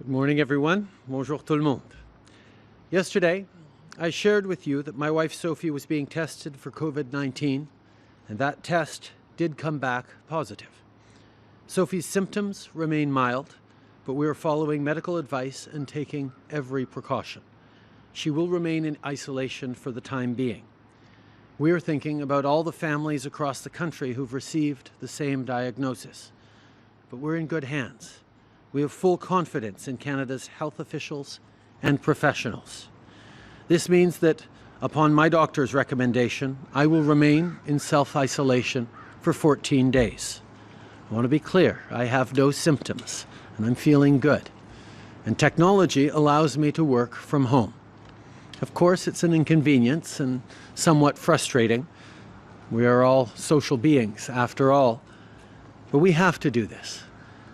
Good morning, everyone. Bonjour tout le monde. Yesterday, I shared with you that my wife Sophie was being tested for COVID-19, and that test did come back positive. Sophie's symptoms remain mild, but we are following medical advice and taking every precaution. She will remain in isolation for the time being. We are thinking about all the families across the country who've received the same diagnosis, but we're in good hands. We have full confidence in Canada's health officials and professionals. This means that, upon my doctor's recommendation, I will remain in self-isolation for 14 days. I want to be clear, I have no symptoms, and I'm feeling good. And technology allows me to work from home. Of course, it's an inconvenience and somewhat frustrating. We are all social beings, after all. But we have to do this,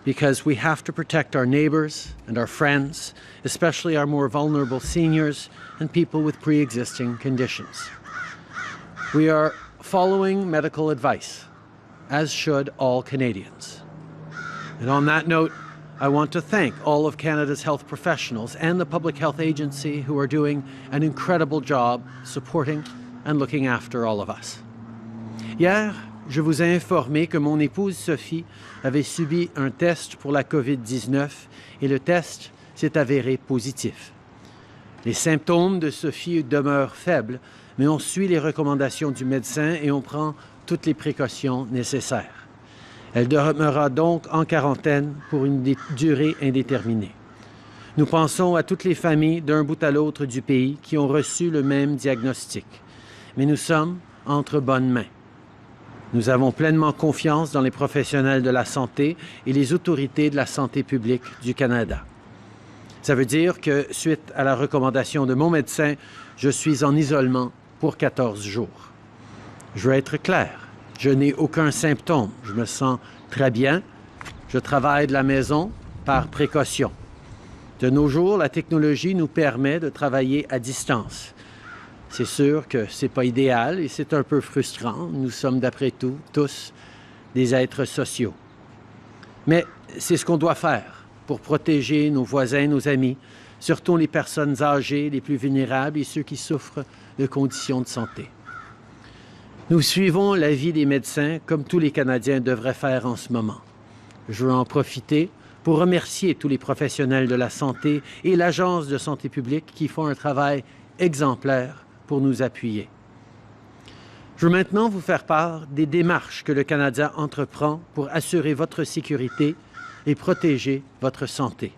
because we have to protect our neighbors and our friends, especially our more vulnerable seniors and people with pre-existing conditions. We are following medical advice, as should all Canadians. And on that note, I want to thank all of Canada's health professionals and the Public Health Agency who are doing an incredible job supporting and looking after all of us. Hier, je vous ai informé que mon épouse Sophie avait subi un test pour la COVID-19 et le test s'est avéré positif. Les symptômes de Sophie demeurent faibles, mais on suit les recommandations du médecin et on prend toutes les précautions nécessaires. Elle demeurera donc en quarantaine pour une durée indéterminée. Nous pensons à toutes les familles d'un bout à l'autre du pays qui ont reçu le même diagnostic, mais nous sommes entre bonnes mains. Nous avons pleinement confiance dans les professionnels de la santé et les autorités de la santé publique du Canada. Ça veut dire que, suite à la recommandation de mon médecin, je suis en isolement pour 14 jours. Je veux être clair, je n'ai aucun symptôme, je me sens très bien, je travaille de la maison par précaution. De nos jours, la technologie nous permet de travailler à distance. C'est sûr que ce n'est pas idéal et c'est un peu frustrant. Nous sommes d'après tout tous des êtres sociaux. Mais c'est ce qu'on doit faire pour protéger nos voisins, nos amis, surtout les personnes âgées, les plus vulnérables et ceux qui souffrent de conditions de santé. Nous suivons l'avis des médecins comme tous les Canadiens devraient faire en ce moment. Je veux en profiter pour remercier tous les professionnels de la santé et l'Agence de santé publique qui font un travail exemplaire pour nous appuyer. Je veux maintenant vous faire part des démarches que le Canada entreprend pour assurer votre sécurité et protéger votre santé.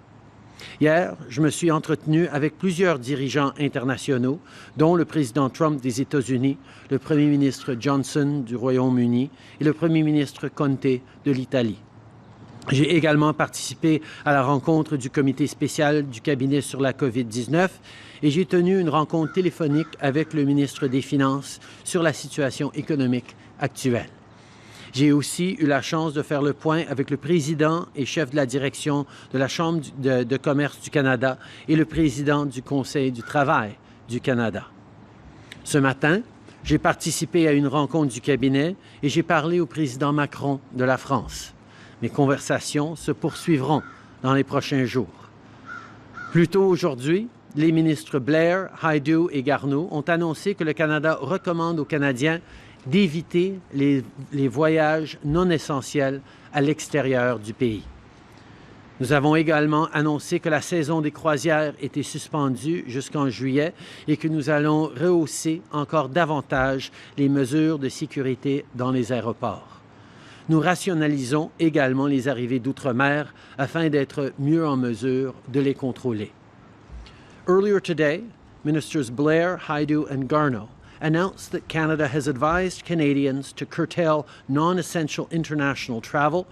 Hier, je me suis entretenu avec plusieurs dirigeants internationaux, dont le président Trump des États-Unis, le premier ministre Johnson du Royaume-Uni et le premier ministre Conte de l'Italie. J'ai également participé à la rencontre du comité spécial du cabinet sur la COVID-19 et j'ai tenu une rencontre téléphonique avec le ministre des Finances sur la situation économique actuelle. J'ai aussi eu la chance de faire le point avec le président et chef de la direction de la Chambre de commerce du Canada et le président du Conseil du travail du Canada. Ce matin, j'ai participé à une rencontre du cabinet et j'ai parlé au président Macron de la France. Mes conversations se poursuivront dans les prochains jours. Plus tôt aujourd'hui, les ministres Blair, Hajdu et Garneau ont annoncé que le Canada recommande aux Canadiens d'éviter les voyages non essentiels à l'extérieur du pays. Nous avons également annoncé que la saison des croisières était suspendue jusqu'en juillet et que nous allons rehausser encore davantage les mesures de sécurité dans les aéroports. Nous rationalisons également les arrivées d'outre-mer afin d'être mieux en mesure de les contrôler. Earlier today, Ministers Blair, Hajdu and Garneau announced that Canada has advised Canadians to curtail non-essential international travel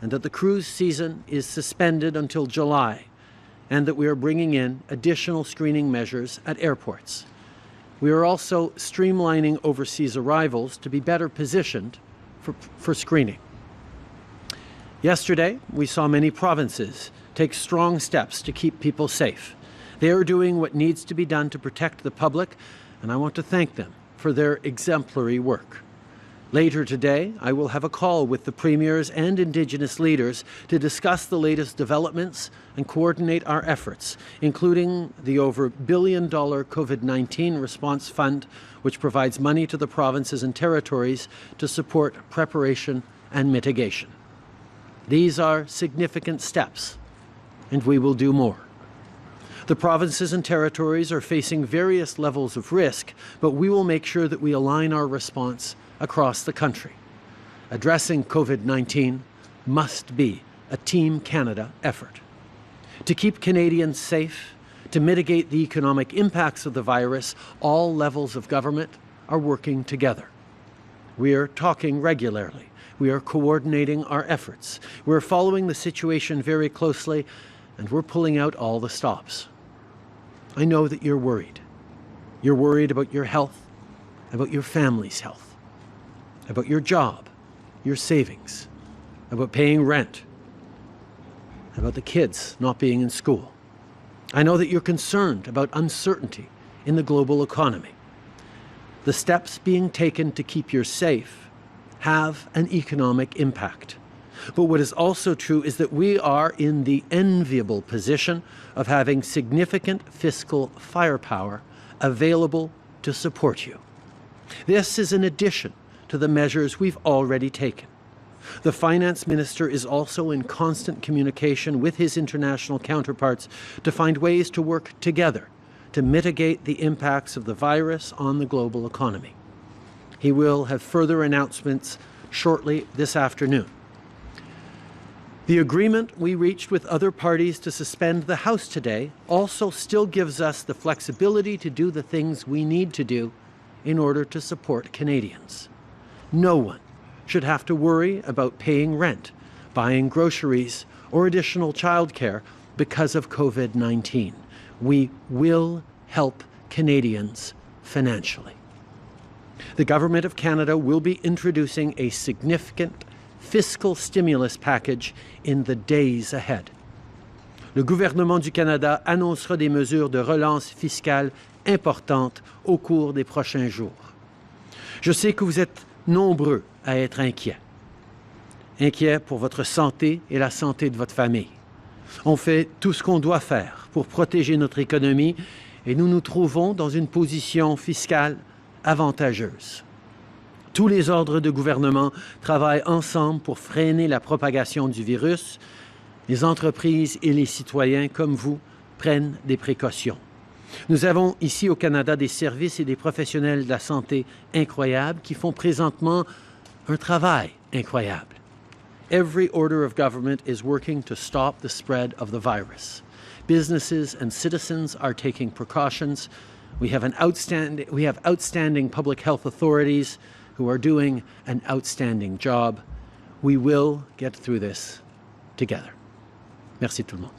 and that the cruise season is suspended until July and that we are bringing in additional screening measures at airports. We are also streamlining overseas arrivals to be better positioned for screening. Yesterday, we saw many provinces take strong steps to keep people safe. They are doing what needs to be done to protect the public, and I want to thank them for their exemplary work. Later today, I will have a call with the premiers and Indigenous leaders to discuss the latest developments and coordinate our efforts, including the over $1 billion COVID-19 response fund, which provides money to the provinces and territories to support preparation and mitigation. These are significant steps, and we will do more. The provinces and territories are facing various levels of risk, but we will make sure that we align our response across the country. Addressing COVID-19 must be a Team Canada effort. To keep Canadians safe, to mitigate the economic impacts of the virus, all levels of government are working together. We are talking regularly. We are coordinating our efforts. We're following the situation very closely, and we're pulling out all the stops. I know that you're worried. You're worried about your health, about your family's health, about your job, your savings, about paying rent, about the kids not being in school. I know that you're concerned about uncertainty in the global economy. The steps being taken to keep you safe have an economic impact. But what is also true is that we are in the enviable position of having significant fiscal firepower available to support you. This is in addition to the measures we've already taken. The Finance Minister is also in constant communication with his international counterparts to find ways to work together to mitigate the impacts of the virus on the global economy. He will have further announcements shortly this afternoon. The agreement we reached with other parties to suspend the House today also still gives us the flexibility to do the things we need to do in order to support Canadians. No one should have to worry about paying rent, buying groceries, or additional childcare because of COVID-19. We will help Canadians financially. The Government of Canada will be introducing a significant fiscal stimulus package in the days ahead. Le gouvernement du Canada annoncera des mesures de relance fiscale importantes au cours des prochains jours. Je sais que vous êtes nombreux à être inquiets. Inquiets pour votre santé et la santé de votre famille. On fait tout ce qu'on doit faire pour protéger notre économie et nous nous trouvons dans une position fiscale avantageuse. Tous les ordres de gouvernement travaillent ensemble pour freiner la propagation du virus. Les entreprises et les citoyens comme vous prennent des précautions. Nous avons ici au Canada des services et des professionnels de la santé incroyables qui font présentement un travail incroyable. Every order of government is working to stop the spread of the virus. Businesses and citizens are taking precautions. We have outstanding public health authorities who are doing an outstanding job. We will get through this together. Merci tout le monde.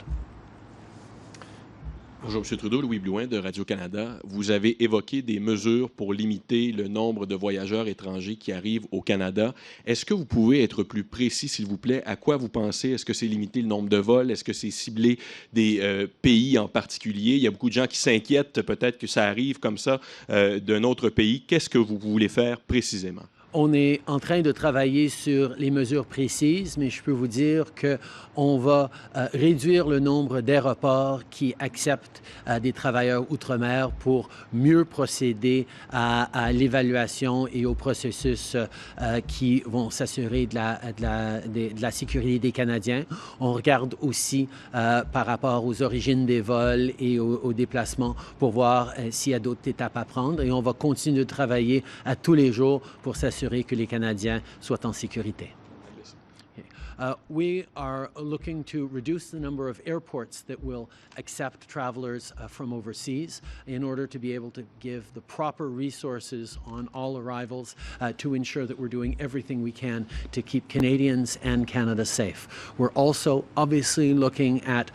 Bonjour, M. Trudeau. Louis Blouin de Radio-Canada. Vous avez évoqué des mesures pour limiter le nombre de voyageurs étrangers qui arrivent au Canada. Est-ce que vous pouvez être plus précis, s'il vous plaît? À quoi vous pensez? Est-ce que c'est limiter le nombre de vols? Est-ce que c'est cibler des pays en particulier? Il y a beaucoup de gens qui s'inquiètent peut-être que ça arrive comme ça d'un autre pays. Qu'est-ce que vous voulez faire précisément? On est en train de travailler sur les mesures précises, mais je peux vous dire qu'on va réduire le nombre d'aéroports qui acceptent des travailleurs outre-mer pour mieux procéder à l'évaluation et au processus qui vont s'assurer de la sécurité des Canadiens. On regarde aussi par rapport aux origines des vols et aux déplacements pour voir s'il y a d'autres étapes à prendre. Et on va continuer de travailler à tous les jours pour s'assurer que les Canadiens soient en sécurité. We are looking to reduce the number of airports that will accept travelers from overseas in order to be able to give the proper resources on all arrivals to ensure that we're doing everything we can to keep Canadians and Canada safe. We're also obviously looking at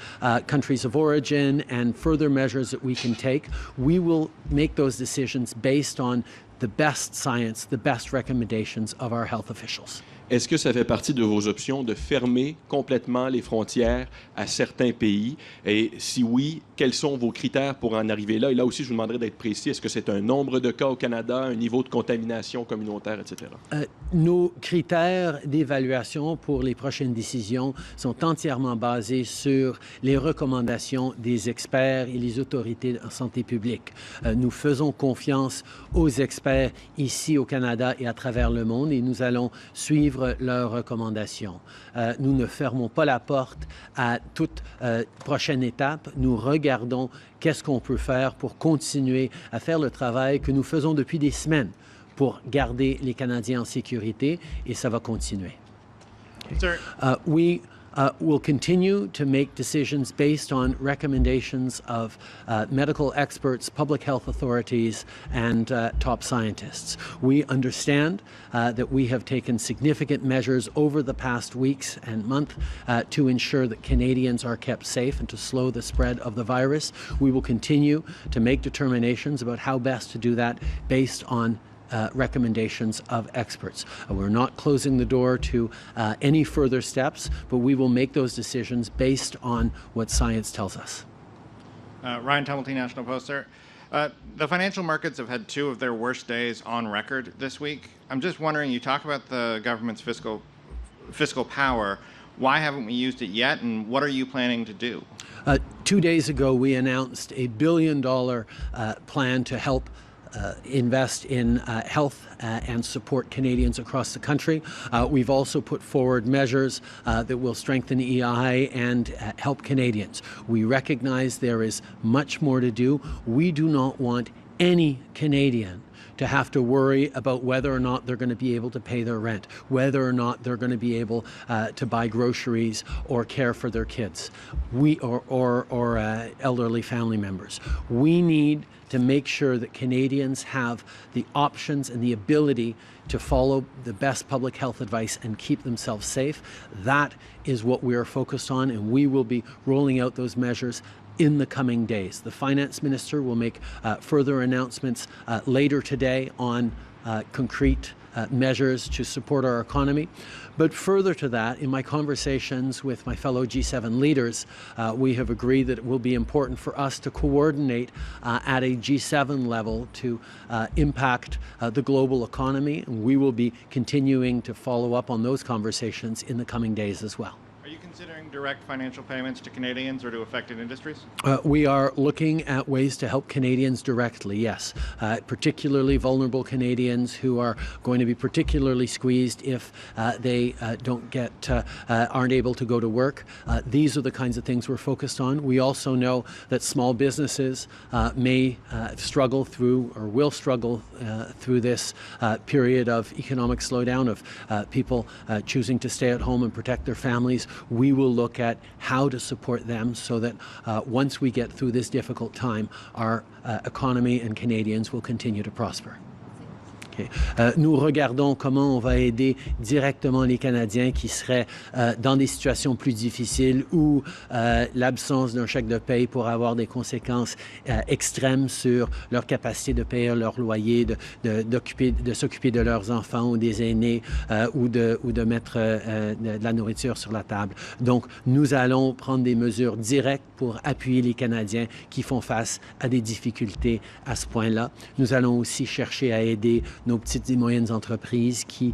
countries of origin and further measures that we can take. We will make those decisions based on the best science, the best recommendations of our health officials. Est-ce que ça fait partie de vos options de fermer complètement les frontières à certains pays? Et si oui, quels sont vos critères pour en arriver là? Et là aussi, je vous demanderai d'être précis. Est-ce que c'est un nombre de cas au Canada, un niveau de contamination communautaire, etc.? Nos critères d'évaluation pour les prochaines décisions sont entièrement basés sur les recommandations des experts et les autorités en santé publique. Nous faisons confiance aux experts ici au Canada et à travers le monde et nous allons suivre leurs recommandations. Nous ne fermons pas la porte à toute prochaine étape. Nous regardons qu'est-ce qu'on peut faire pour continuer à faire le travail que nous faisons depuis des semaines pour garder les Canadiens en sécurité et ça va continuer. Sir. We will continue to make decisions based on recommendations of medical experts, public health authorities, and top scientists. We understand that we have taken significant measures over the past weeks and month to ensure that Canadians are kept safe and to slow the spread of the virus. We will continue to make determinations about how best to do that based on recommendations of experts. We're not closing the door to any further steps, but we will make those decisions based on what science tells us. Ryan Tumulty, National Post, sir. The financial markets have had two of their worst days on record this week. I'm just wondering, you talk about the government's fiscal power. Why haven't we used it yet, and what are you planning to do? 2 days ago, we announced a $1 billion plan to help invest in health and support Canadians across the country. We've also put forward measures that will strengthen EI and help Canadians. We recognize there is much more to do. We do not want any Canadian to have to worry about whether or not they're going to be able to pay their rent, whether or not they're going to be able to buy groceries or care for their kids, or elderly family members. We need to make sure that Canadians have the options and the ability to follow the best public health advice and keep themselves safe. That is what we are focused on, and we will be rolling out those measures in the coming days. The Finance Minister will make further announcements later today on concrete measures to support our economy. But further to that, in my conversations with my fellow G7 leaders, we have agreed that it will be important for us to coordinate at a G7 level to impact the global economy. And we will be continuing to follow up on those conversations in the coming days as well. Are you considering direct financial payments to Canadians or to affected industries? We are looking at ways to help Canadians directly, yes, particularly vulnerable Canadians who are going to be particularly squeezed if they aren't able to go to work. These are the kinds of things we're focused on. We also know that small businesses may struggle through or will struggle through this period of economic slowdown, of people choosing to stay at home and protect their families. We will look at how to support them so that once we get through this difficult time, our economy and Canadians will continue to prosper. Nous regardons comment on va aider directement les Canadiens qui seraient dans des situations plus difficiles où l'absence d'un chèque de paye pourrait avoir des conséquences extrêmes sur leur capacité de payer leur loyer, de s'occuper de leurs enfants ou des aînés ou de mettre de la nourriture sur la table. Donc, nous allons prendre des mesures directes pour appuyer les Canadiens qui font face à des difficultés à ce point-là. Nous allons aussi chercher à aider nos petites et moyennes entreprises qui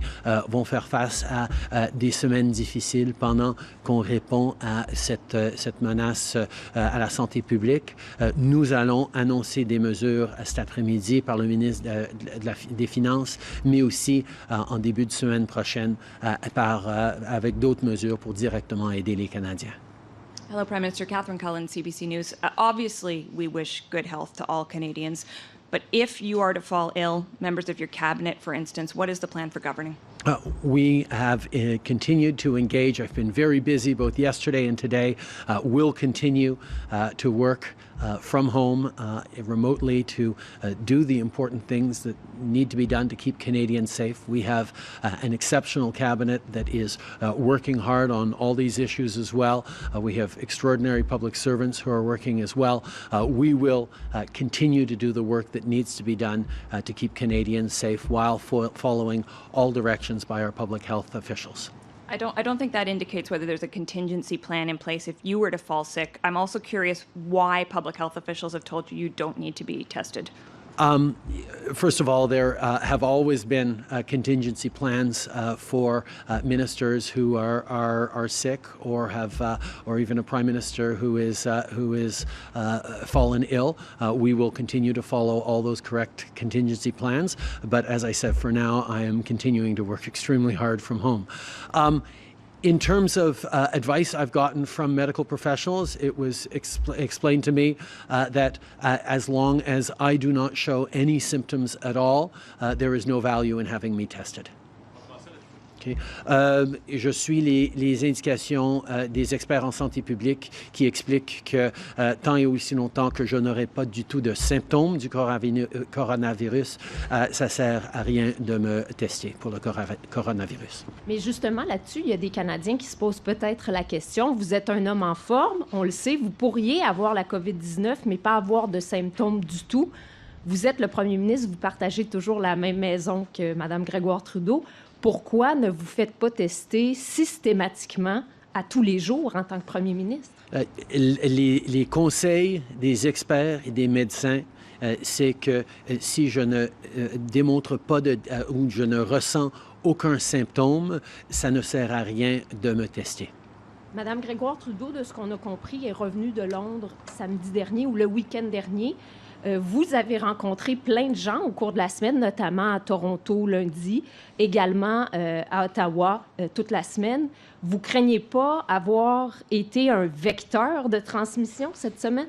vont faire face à des semaines difficiles pendant qu'on répond à cette menace à la santé publique. Nous allons annoncer des mesures cet après-midi par le ministre des Finances, mais aussi en début de semaine prochaine avec d'autres mesures pour directement aider les Canadiens. Hello, Prime Minister. Catherine Cullen, CBC News. Obviously, we wish good health to all Canadians. But if you are to fall ill, members of your cabinet, for instance, what is the plan for governing? We have continued to engage. I've been very busy both yesterday and today. We'll continue to work from home remotely to do the important things that need to be done to keep Canadians safe. We have an exceptional cabinet that is working hard on all these issues as well. We have extraordinary public servants who are working as well. We will continue to do the work that needs to be done to keep Canadians safe while following all directions by our public health officials. I don't think that indicates whether there's a contingency plan in place if you were to fall sick. I'm also curious why public health officials have told you you don't need to be tested. First of all, there have always been contingency plans for ministers who are sick or have, or even a prime minister who is fallen ill. We will continue to follow all those correct contingency plans. But as I said, for now, I am continuing to work extremely hard from home. In terms of advice I've gotten from medical professionals, it was explained to me that as long as I do not show any symptoms at all, there is no value in having me tested. Okay. Je suis les indications des experts en santé publique qui expliquent que tant et aussi longtemps que je n'aurai pas du tout de symptômes du coronavirus, ça sert à rien de me tester pour le coronavirus. Mais justement, là-dessus, il y a des Canadiens qui se posent peut-être la question. Vous êtes un homme en forme, on le sait, vous pourriez avoir la COVID-19, mais pas avoir de symptômes du tout. Vous êtes le premier ministre, vous partagez toujours la même maison que Mme Gregoire Trudeau. Pourquoi ne vous faites pas tester systématiquement à tous les jours en tant que premier ministre? Les conseils des experts et des médecins, c'est que si je ne démontre pas ou je ne ressens aucun symptôme, ça ne sert à rien de me tester. Mme Gregoire Trudeau, de ce qu'on a compris, est revenue de Londres samedi dernier ou le week-end dernier. Vous avez rencontré plein de gens au cours de la semaine, notamment à Toronto lundi, également à Ottawa toute la semaine. Vous craignez pas avoir été un vecteur de transmission cette semaine?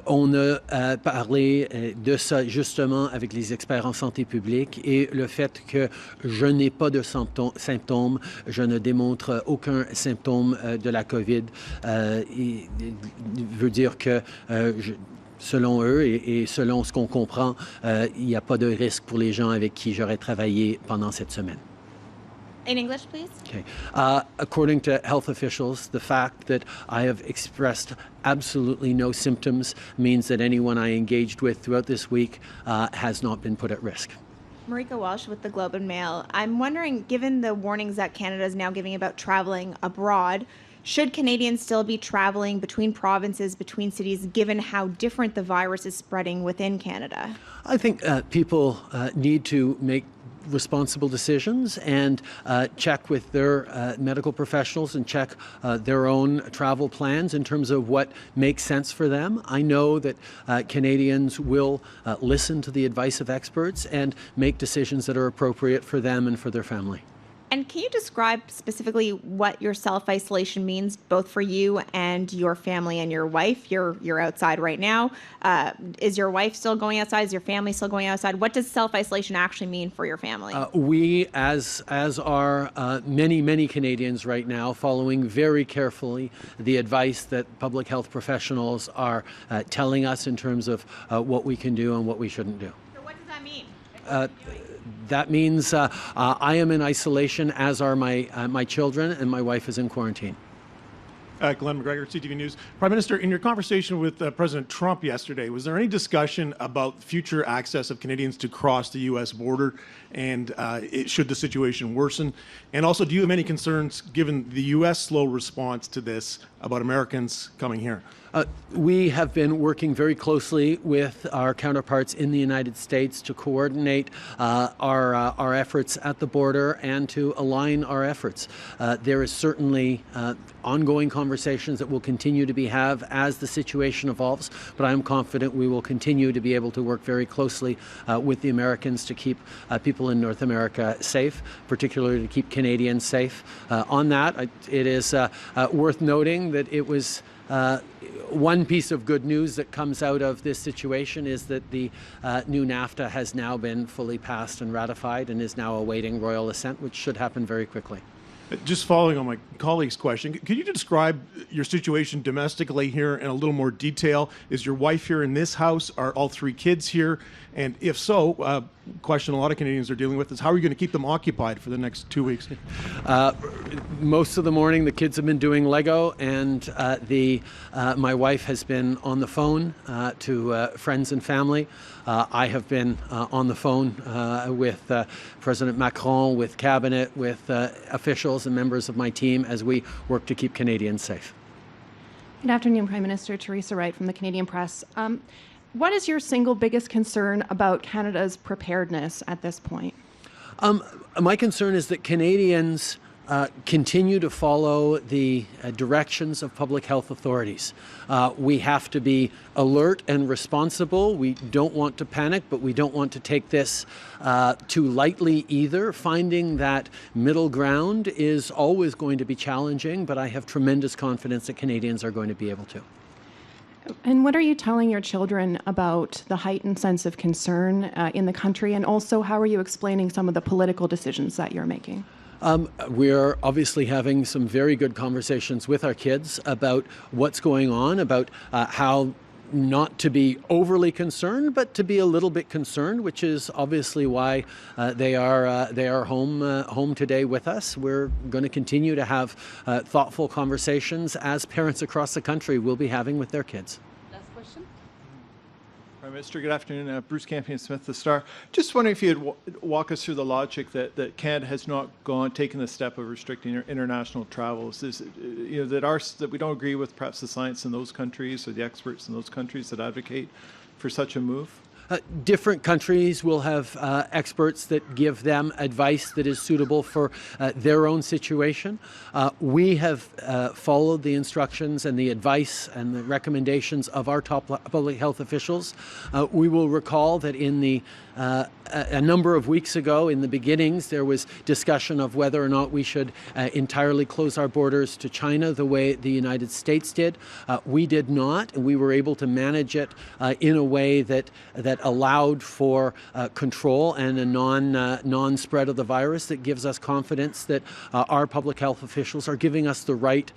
On a parlé de ça justement avec les experts en santé publique et le fait que je n'ai pas de symptômes, je ne démontre aucun symptôme de la COVID, veut dire que selon eux et selon ce qu'on comprend, il n'y a pas de risque pour les gens avec qui j'aurais travaillé pendant cette semaine. In English, please. Okay. According to health officials, the fact that I have expressed absolutely no symptoms means that anyone I engaged with throughout this week has not been put at risk. Marika Walsh with the Globe and Mail. I'm wondering, given the warnings that Canada is now giving about traveling abroad, should Canadians still be traveling between provinces, between cities, given how different the virus is spreading within Canada? I think people need to make responsible decisions and check with their medical professionals and check their own travel plans in terms of what makes sense for them. I know that Canadians will listen to the advice of experts and make decisions that are appropriate for them and for their family. And can you describe specifically what your self-isolation means, both for you and your family and your wife? You're outside right now. Is your wife still going outside? Is your family still going outside? What does self-isolation actually mean for your family? We, as are many Canadians right now, following very carefully the advice that public health professionals are telling us in terms of what we can do and what we shouldn't do. So what does that mean? That means I am in isolation, as are my children, and my wife is in quarantine. Glenn McGregor, CTV News. Prime Minister, in your conversation with President Trump yesterday, was there any discussion about future access of Canadians to cross the U.S. border and should the situation worsen? And also, do you have any concerns, given the U.S. slow response to this, about Americans coming here? We have been working very closely with our counterparts in the United States to coordinate our efforts at the border and to align our efforts. There is certainly ongoing conversations that will continue to be had as the situation evolves, but I am confident we will continue to be able to work very closely with the Americans to keep people in North America safe, particularly to keep Canadians safe. On that, it is worth noting that it was one piece of good news that comes out of this situation is that the new NAFTA has now been fully passed and ratified and is now awaiting royal assent, which should happen very quickly. Just following on my colleague's question, could you describe your situation domestically here in a little more detail? Is your wife here in this house? Are all three kids here? And if so, question a lot of Canadians are dealing with is how are you going to keep them occupied for the next 2 weeks? Most of the morning, the kids have been doing Lego, and my wife has been on the phone to friends and family. I have been on the phone with President Macron, with Cabinet, with officials and members of my team as we work to keep Canadians safe. Good afternoon, Prime Minister. Teresa Wright from the Canadian Press. What is your single biggest concern about Canada's preparedness at this point? My concern is that Canadians continue to follow the directions of public health authorities. We have to be alert and responsible. We don't want to panic, but we don't want to take this too lightly either. Finding that middle ground is always going to be challenging, but I have tremendous confidence that Canadians are going to be able to. And what are you telling your children about the heightened sense of concern in the country? And also, how are you explaining some of the political decisions that you're making? We're obviously having some very good conversations with our kids about what's going on, about how not to be overly concerned, but to be a little bit concerned, which is obviously why they are home today with us. We're going to continue to have thoughtful conversations as parents across the country will be having with their kids. Last question. Prime Minister, good afternoon. Bruce Campion-Smith, The Star. Just wondering if you'd walk us through the logic that Canada has not taken the step of restricting international travels. Is that we don't agree with perhaps the science in those countries or the experts in those countries that advocate for such a move? Different countries will have experts that give them advice that is suitable for their own situation. We have followed the instructions and the advice and the recommendations of our top public health officials. We will recall that in a number of weeks ago, in the beginnings, there was discussion of whether or not we should entirely close our borders to China the way the United States did. We did not, and we were able to manage it in a way that allowed for control and a non-spread of the virus that gives us confidence that our public health officials are giving us the right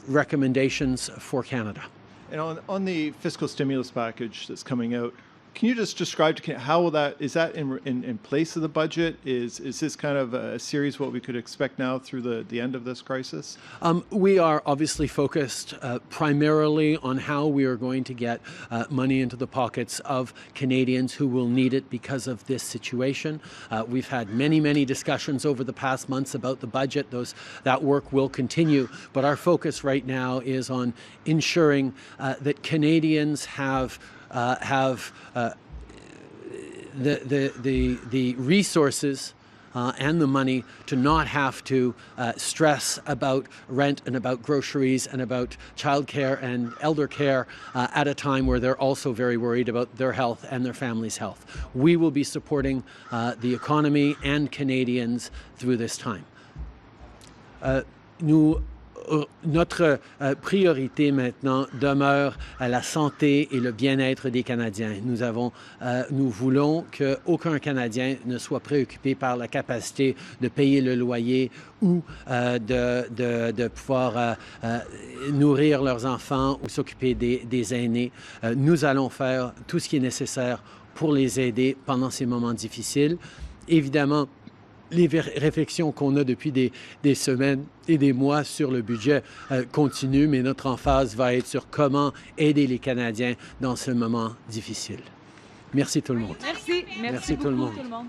recommendations for Canada. And on the fiscal stimulus package that's coming out, can you just describe how will is that in place of the budget? Is this kind of a series what we could expect now through the end of this crisis? We are obviously focused primarily on how we are going to get money into the pockets of Canadians who will need it because of this situation. We've had many discussions over the past months about the budget. That work will continue, but our focus right now is on ensuring that Canadians have the resources and the money to not have to stress about rent and about groceries and about childcare and elder care at a time where they're also very worried about their health and their family's health. We will be supporting the economy and Canadians through this time. Notre priorité maintenant demeure la santé et le bien-être des Canadiens. Nous voulons qu'aucun Canadien ne soit préoccupé par la capacité de payer le loyer ou de pouvoir nourrir leurs enfants ou s'occuper des aînés. Nous allons faire tout ce qui est nécessaire pour les aider pendant ces moments difficiles. Évidemment, les réflexions qu'on a depuis des semaines et des mois sur le budget continuent, mais notre emphase va être sur comment aider les Canadiens dans ce moment difficile. Merci tout le monde. Merci beaucoup, tout le monde.